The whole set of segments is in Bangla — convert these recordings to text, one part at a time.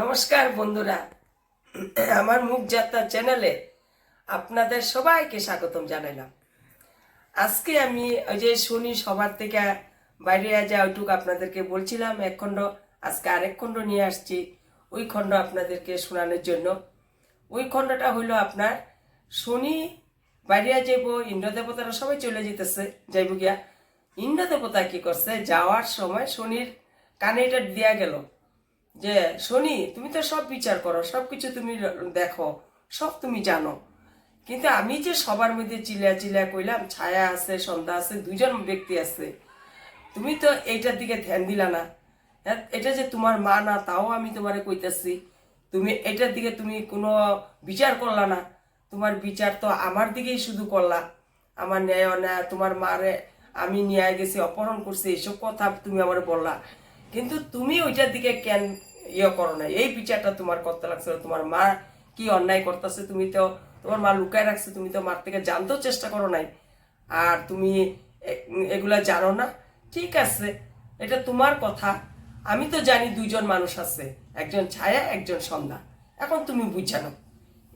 নমস্কার বন্ধুরা, আমার মুখ যাত্রা চ্যানেলে আপনাদের সবাইকে স্বাগতম জানাইলাম। আজকে আমি ওই যে শনি সবার থেকে বাইরে যা ওইটুকু আপনাদেরকে বলছিলাম এক খণ্ড, আজকে আরেক খণ্ড নিয়ে আসছি ওই খণ্ড আপনাদেরকে শোনানোর জন্য। ওই খণ্ডটা হইল আপনার শনি বাইরে যাইব, ইন্দ্র দেবতারা সবাই চলে যেতেছে, যাইব গিয়া ইন্দ্র দেবতা কি করছে, যাওয়ার সময় শনির কানে এটা দেয়া গেল যে শনি তুমি তো সব বিচার করো, সব কিছু তুমি দেখো, সব তুমি জানো, কিন্তু আমি যে সবার মধ্যে চিল্লা চিল্লা কইলাম ছায়া আছে, সন্ধ্যা আছে, দুজন ব্যক্তি আছে, তুমি তো এইটার দিকে ধ্যান দিলা না। এটা যে তোমার মা না তাও আমি তোমারে কইতেছি, তুমি এটার দিকে তুমি কোনো বিচার করলা না। তোমার বিচার তো আমার দিকেই শুধু করলা, আমার ন্যায় অন্যায়, তোমার মারে আমি নিয়ে গেছি, অপহরণ করছি, এইসব কথা তুমি আমার বললা, কিন্তু তুমি ওইটার দিকে কেন করো না? এই বিচারটা তোমার করতে লাগছে। তোমার মা কি অন্যায় করতেছে, তুমি তো তোমার মা লুকায় রাখছে, তুমি তো মার থেকে জানতেও চেষ্টা করো নাই, আর তুমি এগুলা জানো না। ঠিক আছে, এটা তোমার কথা, আমি তো জানি দুইজন মানুষ আছে, একজন ছায়া একজন সন্ধ্যা, এখন তুমি বুঝানো।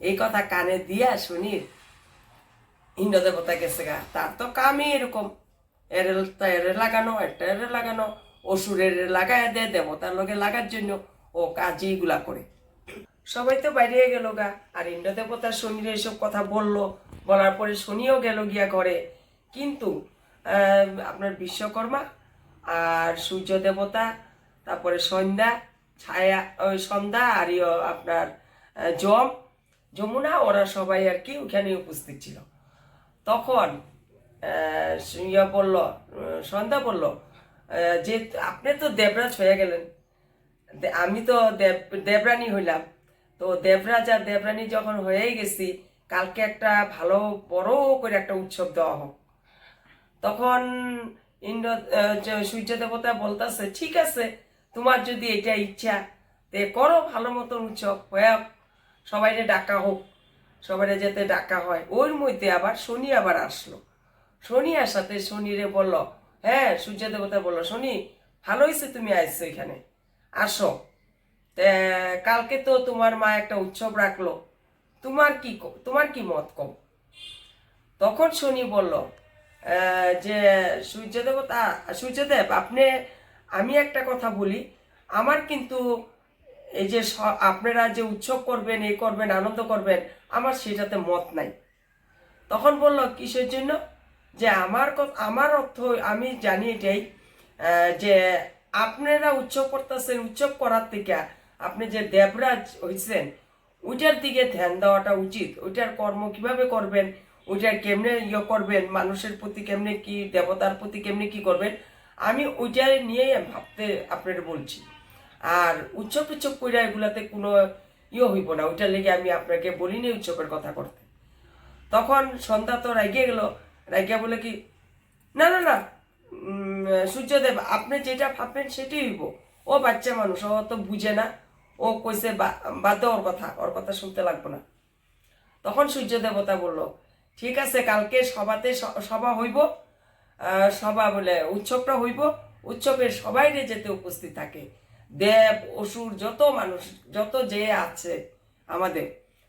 এই কথা কানে দিয়া শুনি ইন্দ্র দেবতা গেছে গা, তার তো কামই এরকম, এরে লাগানো, একটা এরে লাগানো, অসুরের লাগায় দেয়, দেবতার লগে লাগার জন্য ও কাজ এইগুলা করে। সবাই তো বাইরে গেল গা, আর ইন্দ্র দেবতা শনির এসব কথা বললো, বলার পরে শনিও গেল গিয়া করে। কিন্তু আপনার বিশ্বকর্মা আর সূর্য দেবতা, তারপরে সন্ধ্যা, ছায়া ওই সন্ধ্যা আর আপনার যমুনা, ওরা সবাই আর কি ওখানে উপস্থিত ছিল। তখন বলল, সন্ধ্যা বলল যে আপনি তো দেবরাজ হয়ে গেলেন, আমি তো দেবরানী হইলাম, তো দেবরাজ আর দেবরানী যখন হয়েই গেছি, কালকে একটা ভালো বড় করে একটা উৎসব দেওয়া হোক। তখন ইন্দ্র সূর্য দেবতা বলতেছে, ঠিক আছে, তোমার যদি এটা ইচ্ছা তে করো, ভালো মতন উৎসব হয়ে সবাইরে ডাকা হোক, সবাইরে যাতে ডাকা হয়। ওর মধ্যে আবার শনি আবার আসলো। শনি আসাতে শনিরে বলল, হ্যাঁ, সূর্য দেবতা বলল, শনি ভালো হয়েছে তুমি আসছো এখানে, আসো। কালকে তো তোমার মা একটা উৎসব রাখলো, তোমার কি মত কম? তখন শনি বলল যে সূর্যদেব, আপনি, আমি একটা কথা বলি, আমার কিন্তু এই যে আপনারা যে উৎসব করবেন, এই করবেন, আনন্দ করবেন, আমার সেটাতে মত নাই। তখন বলল, কিসের জন্য? যে আমার অর্থ আমি জানি এটাই, যে আপনারা উৎসব করতেছেন, উৎসব করার থেকে আপনি যে দেবরাজ হইছেন ওইটার দিকে ধ্যান দেওয়াটা উচিত। ওইটার কর্ম কিভাবে করবেন, ওইটার কেমনে করবেন, মানুষের প্রতি কেমনে কি, দেবতার প্রতি কেমনে কি করবেন, আমি ওইটাই নিয়েই ভাবতে আপনাদের বলছি। আর উৎসব টুৎসব করে এগুলাতে কোনো হইব না, ওইটার লেগে আমি আপনাকে বলিনি উৎসবের কথা করতে। তখন সন্ধ্যা তো রাগিয়ে গেল, রাগিয়া বলে কি, না না না, সূর্যদেব আপনি যেটা ভাববেন সেটাই হইব, ও বাচ্চা মানুষ, ও তো বুঝে না, ও কইছে বাদ, ওর কথা শুনতে লাগবো না। তখন সূর্য দেবতা বলল, ঠিক আছে, কালকে সভা হইব, সভা বলে উৎসবটা হইব, উৎসবের সবাইরে যেতে উপস্থিত থাকে, দেব অসুর যত মানুষ, যত যে আছে আমাদের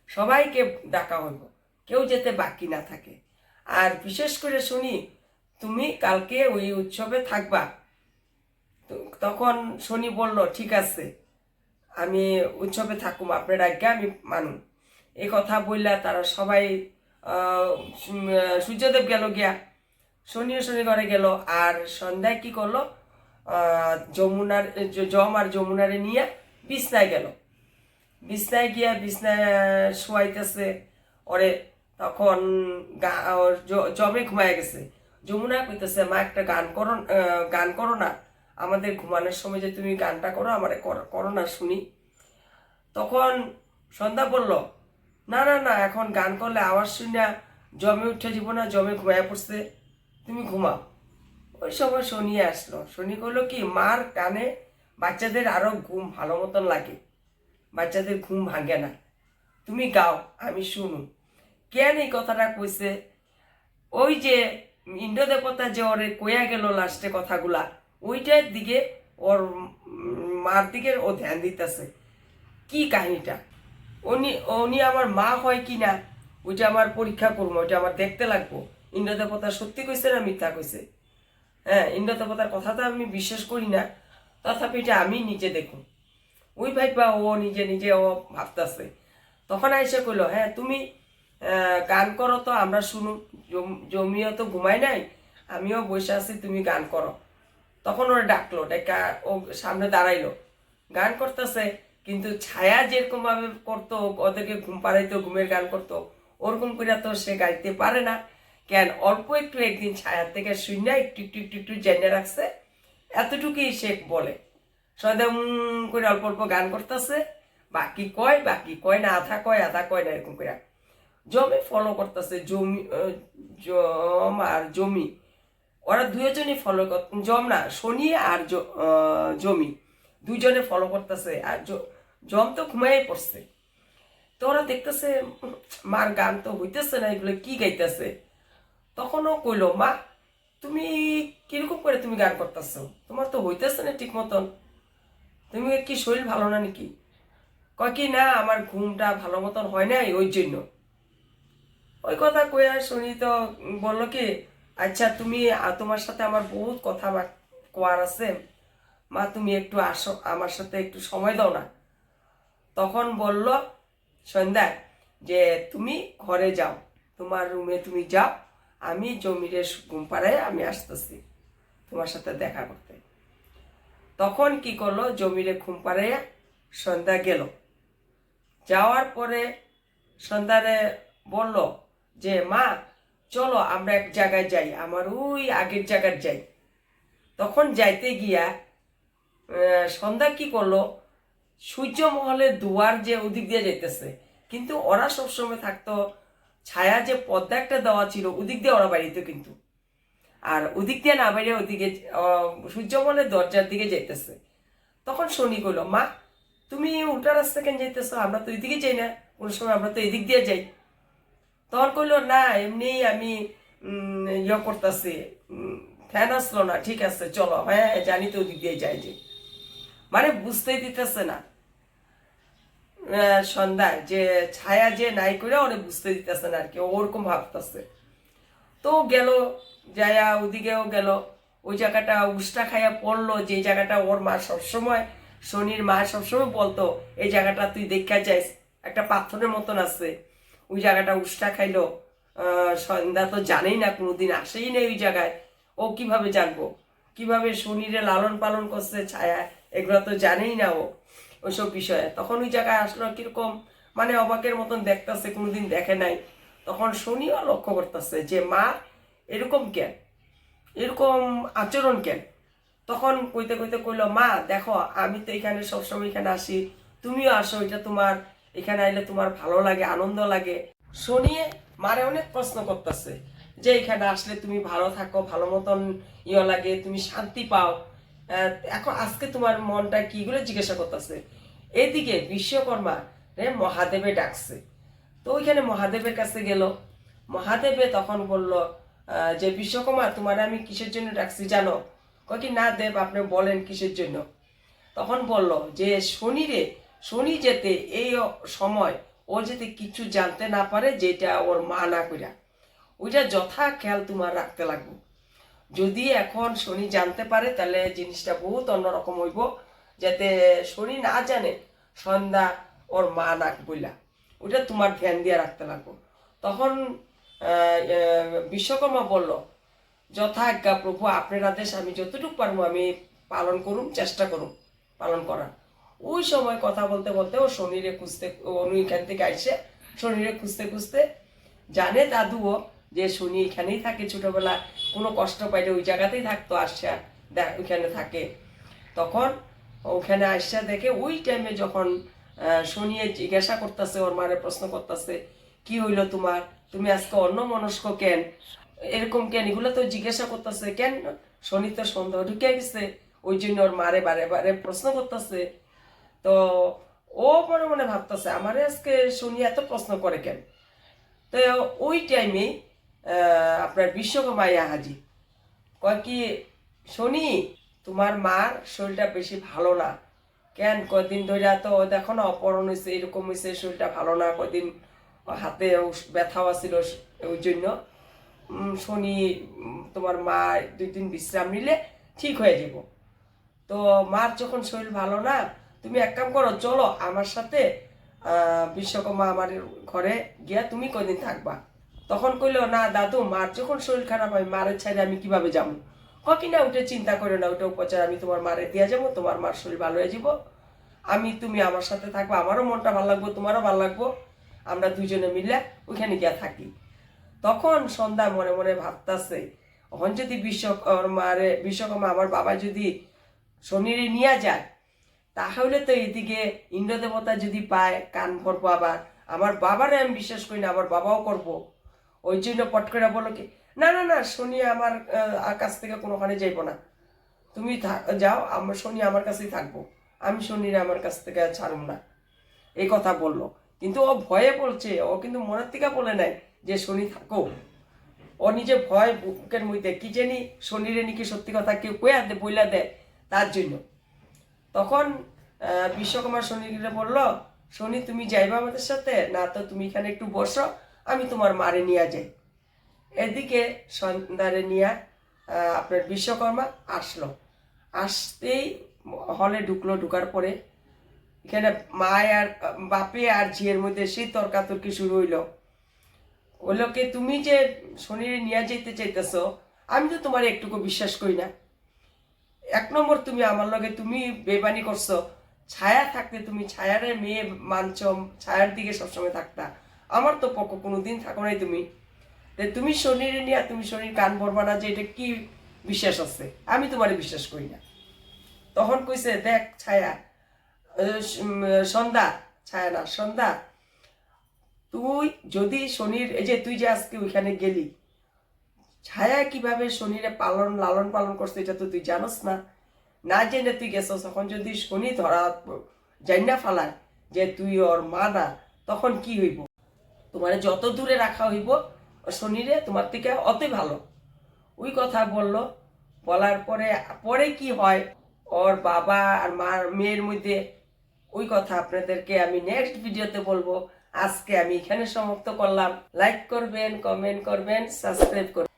সবাইকে ডাকা হইব, কেউ যেতে বাকি না থাকে। আর বিশেষ করে শুনি তুমি কালকে ওই উৎসবে থাকবা। তখন শনি বলল, ঠিক আছে, আমি উৎসবে থাকুম, আপনার আজ্ঞা আমি মানুন। এই কথা বললা তারা সবাই, সূর্যদেব গেল গিয়া, শনি ঘরে গেল। আর সন্ধ্যায় কি করলো, যম আর যমুনারে নিয়ে বিছনায় গেল। বিছনায় গিয়া বিছনায় শোয়াইতেছে ওরে, তখন জমে ঘুমায় গেছে। যমুনা কইতেছে, মা একটা গান করো না, আমাদের ঘুমানোর সময় যে তুমি গানটা করো, আমার করো না শুনি। তখন সন্ধ্যা বলল, না না না, এখন গান করলে আওয়াজ শুনে জমে উঠে যাব না, জমে ঘুমায় পড়ছে, তুমি ঘুমাও। ওই সময় শনি আসলো। শনি করলো কি, মার গানে বাচ্চাদের আরো ঘুম ভালো মতন লাগে, বাচ্চাদের ঘুম ভাঙে না, তুমি গাও, আমি শুনু। কেন এই কথাটা কইছে, ওই যে ইন্দ্র দেবতা যে ওরে কইয়া গেল লাস্টে কথাগুলা, ওইটার দিকে ওর মার দিকে ও ধ্যান দিতেছে। কি কাহিনীটা। উনি উনি আমার মা হয় কি না ওইটা আমার পরীক্ষা করবো, ওইটা আমার দেখতে লাগবো। ইন্দ্র দেবতা সত্যি কইছে না মিথ্যা কইছে। হ্যাঁ, ইন্দ্র দেবতার কথা তো আমি বিশ্বাস করি না, তথাপি এটা আমি নিজে দেখুন। ওই ভাইবা ও নিজে নিজে ও ভাবতেছে। তখন আইসে কইলো, হ্যাঁ তুমি গান করো তো আমরা শুনুন, জমিও তো ঘুমাই নাই, আমিও বসে আছি, তুমি গান করো। তখন ওরা ডাকলো, ডাকা ও সামনে দাঁড়াইলো, গান করতেছে। কিন্তু ছায়া যেরকম ভাবে করতো, ওদেরকে ঘুম পাড়াইতো, ঘুমের গান করতো, ওরকম করে তো সে গাইতে পারে না। কেন, অল্প একটু একদিন ছায়ার থেকে শূন্য একটু একটু একটু একটু জেনে রাখছে, এতটুকুই সে বলে। সদা করে অল্প অল্প গান করতেছে, বাকি কয় না, আধা কয় না, এরকম করে জমি ফলো করতেছে। জম আর জমি, ওরা দুজনই ফলো কর, জম না শনি আর জমি দুজনে ফলো করতেছে। আর জম তো ঘুমাই পড়ছে। তো ওরা দেখতেছে মার গান তো হইতেছে না, এগুলো কি গাইতেছে। তখনও কইলো, মা তুমি কিরকম করে তুমি গান করতেছ, তোমার তো হইতেছে না ঠিক মতন, তুমি কি শরীর ভালো না নাকি? কয় কি না, আমার ঘুমটা ভালো মতন হয় নাই ওই জন্য। ওই কথা কইয়া শুনি তো বললো কি, আচ্ছা তুমি, তোমার সাথে আমার বহুত কথা কোয়ার আছে, মা তুমি একটু আসো, আমার সাথে একটু সময় দাও না। তখন বলল সন্ধ্যায় যে তুমি ঘরে যাও, তোমার রুমে তুমি যাও, আমি জমিরে ঘুম পাড়ায় আমি আসতেছি তোমার সাথে দেখা করতে। তখন কি করলো, জমিরে ঘুম পাড়াইয়া সন্ধ্যা গেল। যাওয়ার পরে সন্ধ্যারে বলল যে মা চলো আমরা এক জায়গায় যাই, আমার ওই আগের জায়গায় যাই। তখন যাইতে গিয়া সন্ধ্যা কি করলো, সূর্যমহলের দুয়ার যে ওদিক দিয়ে যাইতেছে, কিন্তু ওরা সবসময় থাকতো ছায়া যে পর্দা একটা দেওয়া ছিল ওদিক দিয়ে ওরা বাড়িতে, কিন্তু আর ওদিক দিয়ে না বাইরে ওদিকে সূর্যমহলের দরজার দিকে যাইতেছে। তখন শনি কইলো, মা তুমি উল্টা রাস্তা কেন যাইতেছো, আমরা তো এদিকে যাই না, কোনো সময় আমরা তো এদিক দিয়ে যাই। তখন কইলো, না এমনি আমি ইয়ে করতেছি, ফ্যান আসলো না, ঠিক আছে চলো, হ্যাঁ জানি তো ওদিক দিয়ে যাই যে। মানে বুঝতেই দিতেছে না সন্ধ্যায় যে ছায়া যে নাই করে ওরে বুঝতে দিতেছে না আর কি, ওরকম ভাবতেছে। তো গেল, যায়া ওদিকেও গেল, ওই জায়গাটা উষ্টা খাইয়া পড়লো, যে জায়গাটা ওর মা সবসময়, শনির মা সবসময় বলতো এই জায়গাটা তুই দেখা যাইস, একটা পাথরের মতন আছে, ওই জায়গাটা উষ্টা খাইলো। সন্ধ্যা তো জানেই না, কোনোদিন আসেই নেই ওই জায়গায়, ও কিভাবে জানবো, কিভাবে শনিরে লালন পালন করছে ছায়া, এগুলো তো জানেই না ও ওইসব বিষয়ে। তখন ওই জায়গায় আসলো কিরকম, মানে অবাকের মতন দেখতেছে, কোনোদিন দেখে নাই। তখন শনিও লক্ষ্য করতেছে যে মা এরকম কেন, এরকম আচরণ কেন। তখন কইতে কইতে কইলো, মা দেখো আমি তো এখানে সবসময় এখানে আসি, তুমিও আসো, এটা তোমার এখানে আইলে তোমার ভালো লাগে, আনন্দ লাগে। শনিয়ে মারে অনেক প্রশ্ন করতেছে যে এখানে আসলে তুমি ভালো থাকো, ভালো মতন ইয়ে লাগে, তুমি শান্তি পাও, এখন আজকে তোমার মনটা কি, এগুলো জিজ্ঞাসা করতেছে। এদিকে বিশ্বকর্মা মহাদেবে ডাকছে। তো ওইখানে মহাদেবের কাছে গেল। মহাদেবে তখন বলল যে বিশ্বকর্মা তোমার আমি কিসের জন্য ডাকছি জানো? কয় কি না দেব, আপনি বলেন কিসের জন্য। তখন বলল যে শনি যেতে এই সময় ও যেতে কিছু জানতে না পারে যেটা ওর মা না কইরা, ওইটা যথা খেয়াল তোমার রাখতে লাগবে। যদি এখন শনি জানতে পারে তাহলে জিনিসটা বহুত অন্যরকম হইব, যাতে শনি না জানে সন্ধ্যা ওর মা না বইলা, ওইটা তোমার ধ্যান দিয়ে রাখতে লাগবো। তখন বিশ্বকর্মা বলল, যথা আজ্ঞা প্রভু, আপনার আদেশ, আমি যতটুকু পারবো আমি পালন করুন, চেষ্টা করুন পালন করার। ওই সময় কথা বলতে বলতে ও শনিরে খুঁজতে, এখান থেকে আইসে শনিরে খুঁজতে খুঁজতে জানে দাদুও যে শনি এখানেই থাকে, ছোটবেলা কোনো কষ্ট পাইলে ওই জায়গাতেই থাকতো, আসা ওইখানে থাকে। তখন ওখানে আসা দেখে ওই টাইমে যখন শনি জিজ্ঞাসা করতেছে, ওর মারে প্রশ্ন করতেছে, কি হইলো তোমার, তুমি আজকে অন্য মনস্ক কেন, এরকম কেন, এগুলো তো জিজ্ঞাসা করতেছে কেন। শনি তো সন্দেহ ঢুকে গেছে, ওই জন্য ওর মারে বারে বারে প্রশ্ন করতেছে। তো ও মনে মনে ভাবতেছে আমারে আজকে শনি এত প্রশ্ন করে কেন। তো ওই টাইমে আপনার বিশ্বকর্মা হাজি কয় কি, শনি তোমার মার শরীরটা বেশি ভালো না, কেন কদিন ধরে তো দেখো না অপহরণ হয়েছে, এরকম হয়েছে, শরীরটা ভালো না, কদিন হাতে ব্যথাও আছিল, ওই জন্য শনি তোমার মা 2 দিন বিশ্রাম নিলে ঠিক হয়ে যাব। তো মার যখন শরীর ভালো না, তুমি এক কাম করো, চলো আমার সাথে বিশ্বকর্মা আমার ঘরে গিয়া তুমি কদিন থাকবা। তখন কইলো, না দাদু, মার যখন শরীর খারাপ হয়, মারের ছাড়ে আমি কিভাবে যাবো? কিনা ওটা চিন্তা করো না, ওটা উপচার আমি তোমার মারে দিয়া যাবো, তোমার মার শরীর ভালো হয়ে যাব, তুমি আমার সাথে থাকবো, আমারও মনটা ভালো লাগবো, তোমারও ভালো লাগবো, আমরা দুজনে মিলে ওইখানে গিয়া থাকি। তখন সন্ধ্যা মনে মনে ভাবতাছে, এখন যদি বিশ্বকর্মা আমার বাবা যদি শনিরে নিয়ে যায়, তাহলে তো এদিকে ইন্দ্র দেবতা যদি পায়, কান ভরবো। আবার আমার বাবারে আমি বিশ্বাস করি না, আমার বাবাও করব। ওই জন্য পট করে বলো কি, না না না, শনি আমার কাছ থেকে কোনোখানে যাইব না, তুমি যাও, আমার শনি আমার কাছেই থাকবো, আমি শনিরে আমার কাছ থেকে ছাড়ব না, এই কথা বললো। কিন্তু ও ভয়ে বলছে, ও কিন্তু মনের থেকে বলে নাই যে শনি থাকো। ও নিজে ভয় বুকের মধ্যে কি জানি শনিরে নাকি সত্যি কথা কেউ কয়া দে বইলা দেয়, তার জন্য। তখন বিশ্বকর্মা শনিরে বলল, শনি তুমি যাইবা আমাদের সাথে? না তো তুমি এখানে একটু বসো, আমি তোমার মারে নিয়ে যাই। এদিকে সন্ধ্যারে নিয়ে আপনার বিশ্বকর্মা আসলো। আসতেই হলে ঢুকলো, ঢুকার পরে এখানে মায় আর বাপে আর ঝিয়ের মধ্যে সেই তর্কাতর্কি শুরু হইলো। ওগুলোকে তুমি যে শনিরে নিয়ে যেতে চাইতেছ, আমি তো তোমার একটুকু বিশ্বাস করি না। 1 নম্বর, তুমি আমার লগে তুমি বেবানি করছো, ছায়া থাকতে তুমি ছায়ারে মেয়ে মানছ, ছায়ার দিকে সবসময় থাকতা, আমার তো পক্ষ কোনোদিন থাকো নাই তুমি। তুমি শনিরে নিয়ে তুমি শনির কান ভরবা না, যে এটা কি বিশ্বাস আছে? আমি তোমারে বিশ্বাস করি না। তখন কইছে, দেখ ছায়া, সন্ধ্যা, ছায়া না সন্ধ্যা, তুই যদি শনির এই যে তুই যে আজকে ওইখানে গেলি, ছায়া কিভাবে শনিরে লালন পালন করছে এটা তো তুই জানোস না। না জেনে তুই গেছস, তখন যদি শনি ধরা জাইনা ফালায় যে তুই ওর মা না, তখন কি হইব? তোমার যত দূরে রাখা হইব শনিরে, তোমার থেকে অতই ভালো। ওই কথা বললো। বলার পরে পরে কি হয় ওর বাবা আর মার মেয়ের মধ্যে, ওই কথা আপনাদেরকে আমি নেক্সট ভিডিওতে বলবো। আজকে আমি এখানে সমাপ্ত করলাম। লাইক করবেন, কমেন্ট করবেন, সাবস্ক্রাইব করবেন।